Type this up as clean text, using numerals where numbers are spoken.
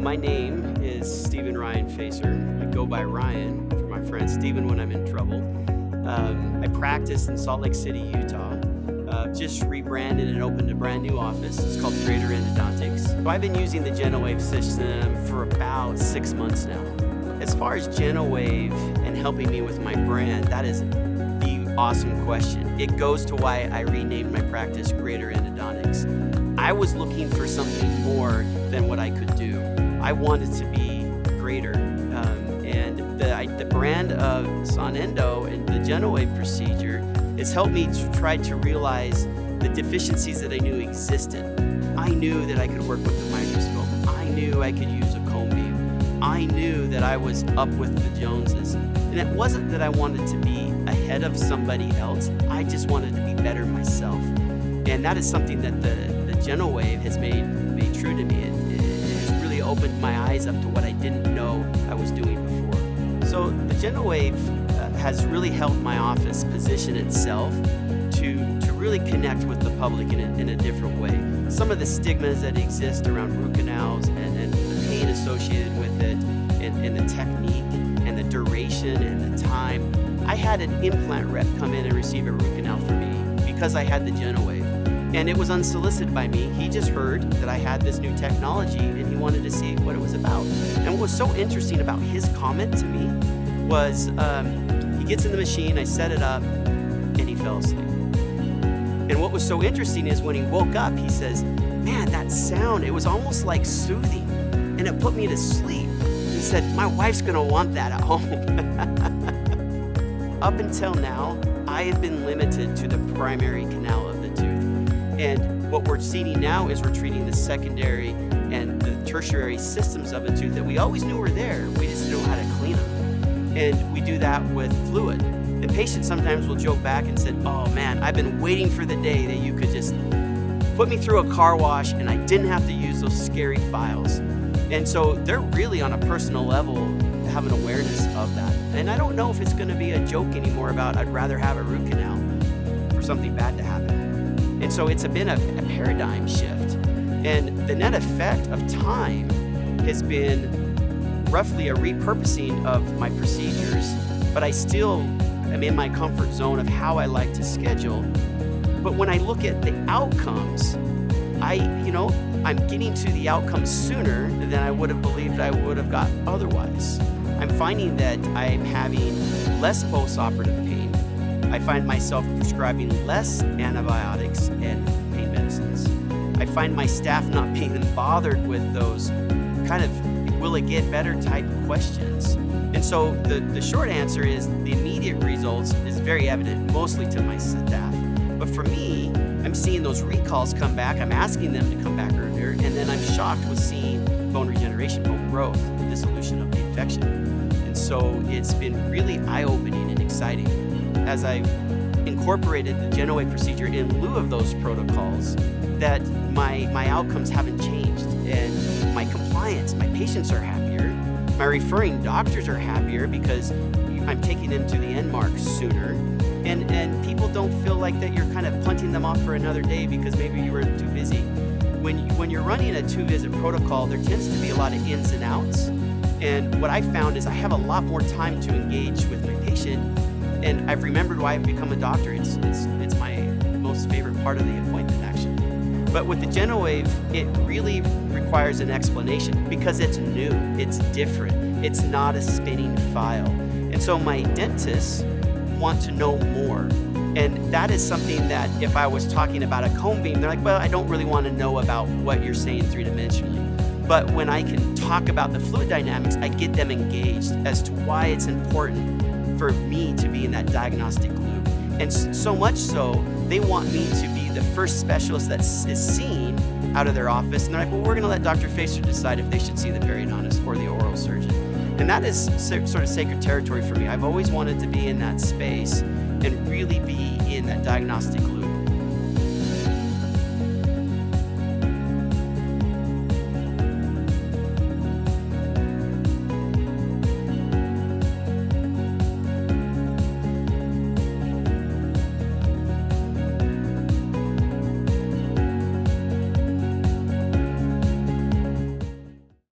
my name is Stephen Ryan Facer. I go by Ryan for my friend Stephen when I'm in trouble. I practice in Salt Lake City, Utah. Just rebranded and opened a brand new office. It's called Greater Endodontics. So I've been using the GentleWave system for about 6 months now. As far as GentleWave and helping me with my brand, that is the awesome question. It goes to why I renamed my practice Greater Endodontics. I was looking for something more than what I could do. I wanted to be greater. And the brand of Sonendo and the GentleWave procedure has helped me to try to realize the deficiencies that I knew existed. I knew that I could work with the microscope. I knew I could use a cone beam. I knew that I was up with the Joneses. And it wasn't that I wanted to be ahead of somebody else. I just wanted to be better myself. And that is something that the GentleWave has made true to me. It has really opened my eyes up to what I didn't know I was doing before. So the GentleWave has really helped my office position itself to really connect with the public in a different way. Some of the stigmas that exist around root canals and the pain associated with it and the technique and the duration and the time. I had an implant rep come in and receive a root canal for me because I had the GentleWave. And it was unsolicited by me. He just heard that I had this new technology and he wanted to see what it was about. And what was so interesting about his comment to me was he gets in the machine, I set it up, and he fell asleep. And what was so interesting is when he woke up, he says, man, that sound, it was almost like soothing, and it put me to sleep. He said, my wife's gonna want that at home. Up until now, I have been limited to the primary canal of the tooth. And what we're seeing now is we're treating the secondary and the tertiary systems of a tooth that we always knew were there. We just didn't know how to clean them. And we do that with fluid. The patient sometimes will joke back and say, oh man, I've been waiting for the day that you could just put me through a car wash and I didn't have to use those scary files. And so they're really on a personal level have an awareness of that. And I don't know if it's gonna be a joke anymore about I'd rather have a root canal for something bad to happen. And so it's been a paradigm shift. And the net effect of time has been roughly a repurposing of my procedures, but I still am in my comfort zone of how I like to schedule. But when I look at the outcomes, I'm getting to the outcomes sooner than I would have believed I would have got otherwise. I'm finding that I'm having less post-operative pain. I find myself prescribing less antibiotics and pain medicines. I find my staff not being bothered with those kind of will it get better type questions. And so the short answer is the immediate results is very evident, mostly to my staff. But for me, I'm seeing those recalls come back. I'm asking them to come back earlier, and then I'm shocked with seeing bone regeneration, bone growth, the dissolution of the infection. And so it's been really eye-opening and exciting. As I've incorporated the GentleWave procedure in lieu of those protocols, that my outcomes haven't changed, and my compliance, my patients are happier, my referring doctors are happier because I'm taking them to the end mark sooner, and people don't feel like that you're kind of punting them off for another day because maybe you were too busy. When you're running a 2-visit protocol, there tends to be a lot of ins and outs, and what I found is I have a lot more time to engage with my patient. And I've remembered why I've become a doctor. It's my most favorite part of the appointment, actually. But with the GentleWave, it really requires an explanation because it's new, it's different, it's not a spinning file. And so my dentists want to know more. And that is something that if I was talking about a cone beam, they're like, well, I don't really want to know about what you're saying three-dimensionally. But when I can talk about the fluid dynamics, I get them engaged as to why it's important for me to be in that diagnostic loop. And so much so, they want me to be the first specialist that is seen out of their office. And they're like, well, we're gonna let Dr. Facer decide if they should see the periodontist or the oral surgeon. And that is sort of sacred territory for me. I've always wanted to be in that space and really be in that diagnostic loop.